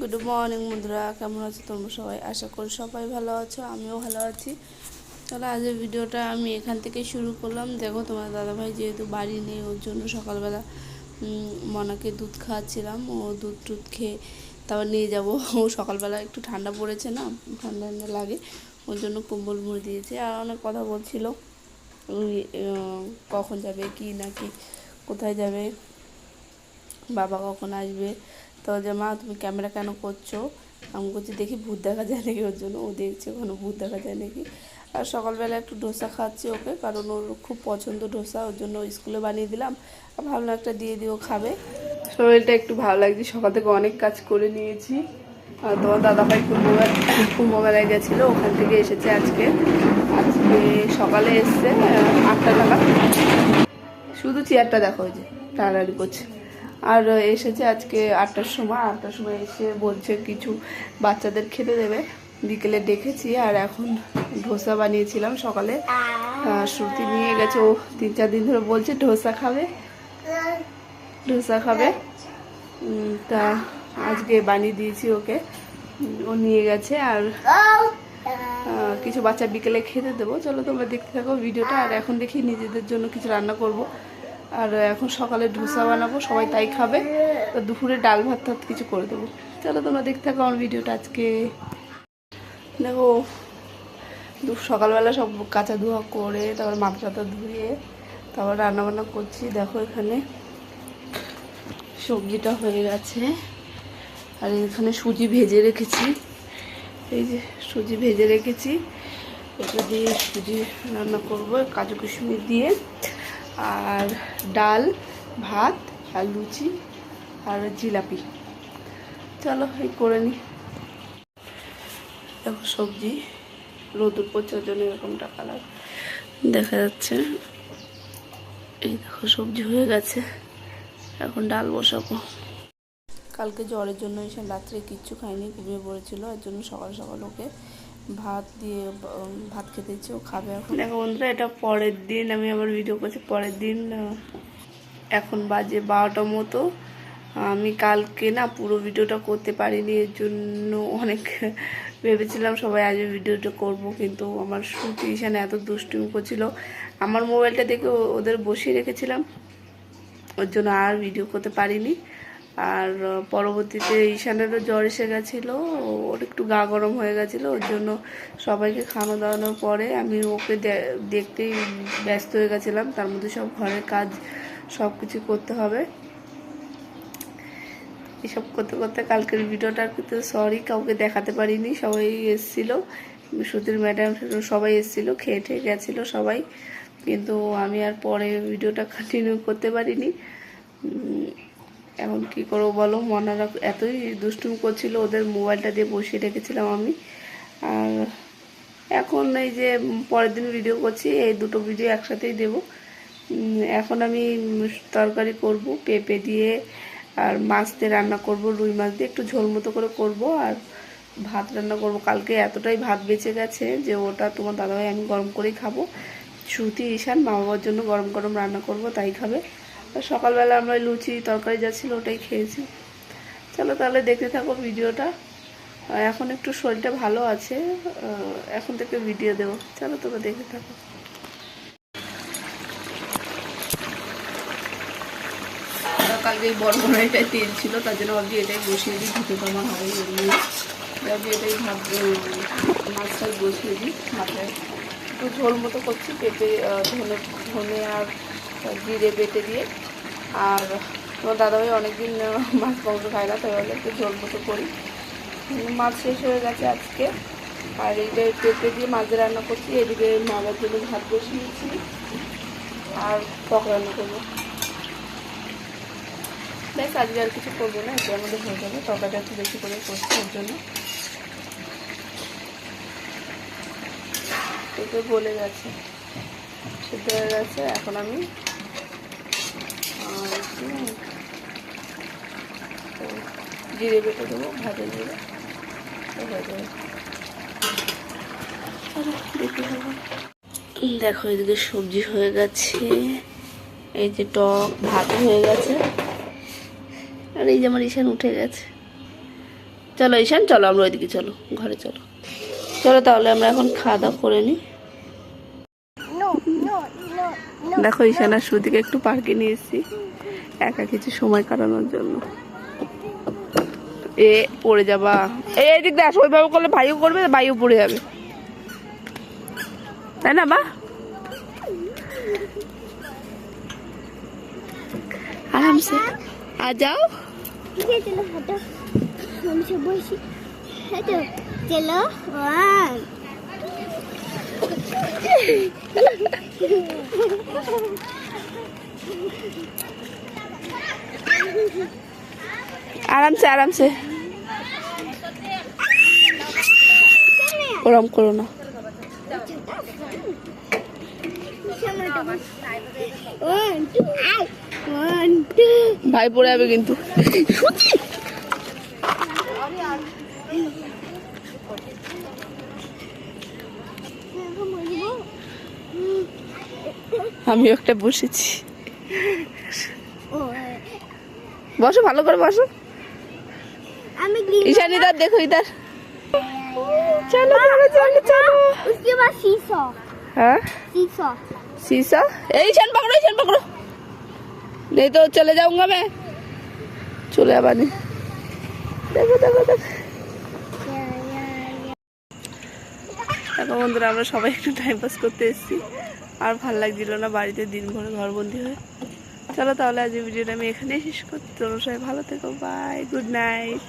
Good morning বন্ধুরা, কেমন আছো তোমরা সবাই? আশা করি সবাই ভালো আছো, আমিও ভালো আছি। চলো আজকের ভিডিওটা আমি এখান থেকে শুরু করলাম। দেখো, তোমার দাদাভাই যেহেতু বাড়ি নেই, ওর জন্য সকালবেলা মনাকে দুধ খাওয়াচ্ছিলাম। ও দুধ টুধ খেয়ে তারপর নিয়ে যাবো। ও সকালবেলা একটু ঠান্ডা পড়েছে না, ঠান্ডা ঠান্ডা লাগে, ওর জন্য কম্বল মুড়ে দিয়েছে। আর অনেক কথা বলছিল, কখন যাবে, কি না কি, কোথায় যাবে, বাবা কখন আসবে। তো যে মা তুমি ক্যামেরা কেন করছো, আমি করছি দেখি ভূত দেখা যায় নাকি, ওর জন্য ও দেখছে কোনো ভূত দেখা যায় নাকি। আর সকালবেলা একটু ডোসা খাচ্ছি ওকে, কারণ ওর খুব পছন্দ ডোসা, ওর জন্য স্কুলে বানিয়ে দিলাম। আর ভাবলাম একটা দিয়ে দিও, খাবে। শরীরটা একটু ভালো লাগছে, সকাল থেকে অনেক কাজ করে নিয়েছি। আর তোমার দাদাভাই কুম্ভমেলায় গেছিলো, ওখান থেকে এসেছে আজকে সকালে এসছে 8টা নাগাদ। শুধু চেয়ারটা দেখো, ওই যে টানাটানি করছে। আর এসেছে আজকে 8টার সময় এসে বলছে কিছু বাচ্চাদের খেতে দেবে। বিকেলে ডেকেছি। আর এখন ডোসা বানিয়েছিলাম সকালে, শ্রুতি নিয়ে গেছে। ও 3-4 দিন ধরে বলছে ডোসা খাবে। তা আজকে বানিয়ে দিয়েছি ওকে, ও নিয়ে গেছে। আর কিছু বাচ্চা বিকেলে খেতে দেবো। চলো তোমরা দেখতে থাকো ভিডিওটা। আর এখন দেখি নিজেদের জন্য কিছু রান্না করব। আর এখন সকালে ডোসা বানাবো, সবাই তাই খাবে। তো দুপুরে ডাল ভাত কিছু করে দেবো। চলো তোমরা দেখতে থাকো আমার ভিডিওটা। আজকে দেখো, সকালবেলা সব কাঁচা ধোয়া করে তারপর মাথা টাথা ধুয়ে তারপর রান্নাবান্না করছি। দেখো এখানে সবজিটা হয়ে গেছে। আর এখানে সুজি ভেজে রেখেছি, এই যে সুজি ভেজে রেখেছি। এটা দিয়ে সুজি রান্না করবো কাজু কিশমিশ দিয়ে। আর ডাল ভাত আর লুচি আর জিলাপি। চলো এই করে নিই। দেখো সবজি রোদুর পড়ছে, জন্য এরকমটা কালার দেখা যাচ্ছে। এই দেখো সবজি হয়ে গেছে, এখন ডাল বসাবো। কালকে জ্বরের জন্য এসে রাত্রে কিচ্ছু খাইনি, ঘুমিয়ে পড়েছিল। এর জন্য সকাল সকাল ওকে ভাত দিয়ে ভাত খেতে ইচ্ছে, ও খাবে এখন। দেখো বন্ধুরা, এটা পরের দিন আমি আবার ভিডিও করছি। পরের দিন এখন বাজে 12টার মতো। আমি কালকে না পুরো ভিডিওটা করতে পারিনি, এর জন্য অনেক ভেবেছিলাম সবাই আজ ভিডিওটা করব, কিন্তু আমার শ্রুতি ঈশানে এত দুষ্টুমি করছিল। আমার মোবাইলটা দেখে ওদের বসিয়ে রেখেছিলাম, ওর জন্য আর ভিডিও করতে পারিনি। আর পরবর্তীতে ঈশানেরও জ্বর এসে গেছিলো, ওর একটু গা গরম হয়ে গেছিলো। ওর জন্য সবাইকে খাওয়ানো দাওয়ানোর পরে আমি ওকে দেখতেই ব্যস্ত হয়ে গেছিলাম। তার মধ্যে সব ঘরের কাজ সব কিছু করতে হবে। এসব করতে করতে কালকের ভিডিওটা কিন্তু সরি কাউকে দেখাতে পারিনি। সবাই এসেছিলো, সুধীর ম্যাডাম সবাই এসেছিলো, খেয়ে ঠেয়ে গেছিলো সবাই, কিন্তু আমি আর পরে ভিডিওটা কন্টিনিউ করতে পারিনি। এখন কি করবো বলো, মনারা এতই দুষ্টুমি করছিল, ওদের মোবাইলটা দিয়ে বসিয়ে রেখেছিলাম আমি। আর এখন এই যে পরের দিন ভিডিও করছি, এই দুটো ভিডিও একসাথেই দেব। এখন আমি তরকারি করব পেঁপে দিয়ে, আর মাছ দিয়ে রান্না করব, রুই মাছ দিয়ে একটু ঝোল মতো করে করব। আর ভাত রান্না করব। কালকে এতটাই ভাত বেঁচে গেছে যে ওটা তোমার দাদাভাই আমি গরম করেই খাবো। শ্রুতি ঈশান মা বাবার জন্য গরম গরম রান্না করব, তাই খাবে। সকালবেলা আমরা লুচি তরকারি যা ছিল ওটাই খেয়েছি। চলো তাহলে দেখতে থাকো ভিডিওটা। এখন একটু শরীরটা ভালো আছে, এখন থেকে ভিডিও দেবো। চলো তোমরা দেখতে থাকো। কালকে এই বড় কড়াইটাই তেল ছিল, তার জন্য ভাবছি এটাই বসিয়ে দিই, ধুতে তো আমার হবে এমনি। ভাবছি এটাই মাছটা বসিয়ে দিই। মাথায় একটু ঝোল মতো করছি, পেঁপে ধনে আর জিরে বেটে দিয়ে। আর তোমার দাদাভাই অনেকদিন মাছ মাংস খায় না, তাই বলে একটু ঝোল মতো করি। মাছ শেষ হয়ে গেছে আজকে। আর এইটা পেঁপে দিয়ে মাছ রান্না করছি। এদিকে মামার জন্য ভাত বসিয়েছি আর টক রান্না করবো। ব্যাস, আজকে আর কিছু করবো না, এতে আমাদের হয়ে যাবে। তরকারিটা একটু বেশি করে করছি ওর জন্য। পেঁপে গলে গেছে, সেদ্ধ হয়ে গেছে। এখন আমি জিরে বেটে দেবো, ভাজা জিরে, হয়ে যাবে। দেখো এদিকে সবজি হয়ে গেছে, এই যে টক ভাত হয়ে গেছে। আর এই যে আমার ঈশান উঠে গেছে, চলো ঈশান, চলো আমরা ওইদিকে, চলো ঘরে চলো। চলো তাহলে আমরা এখন খাওয়া দাওয়া করে নিই। দেখো ঈশান আর শ্রুতিকে একটু পার্কে নিয়ে এসেছি একা কিছু সময় কাটানোর জন্য। এ পড়ে যাবা, এই দিক দিয়ে আসো, ওইভাবে করলে ভাইও করবে, ভাইও পড়ে যাবে, তাই না বা? আরামসে आ जाओ। चलो हटो, हम सब बसी हटो, चलो वन आराम से ওরম করো না। ভাই পড়ে যাবে কিন্তু। আমি একটা বসেছি, বসো ভালো করে বসো। ঈশান इधर देखो इधर, चलो चलो चलो चलो। उसके बाद शीशा, हाँ शीशा शीशा, ईशान पकड़ो, नहीं तो चले जाऊंगा मैं, चले आबानी। देखो देखो देखो, দেখো বন্ধুরা আমরা সবাই একটু টাইম পাস করতে এসেছি, আর ভালো লাগছিল না বাড়িতে দিন ভরে ঘরবন্দি হয়ে। চলো তাহলে আজ ভিডিওটা আমি এখানেই শেষ করছি। তোমরা সবাই ভালো থেকো, বাই, গুড নাইট।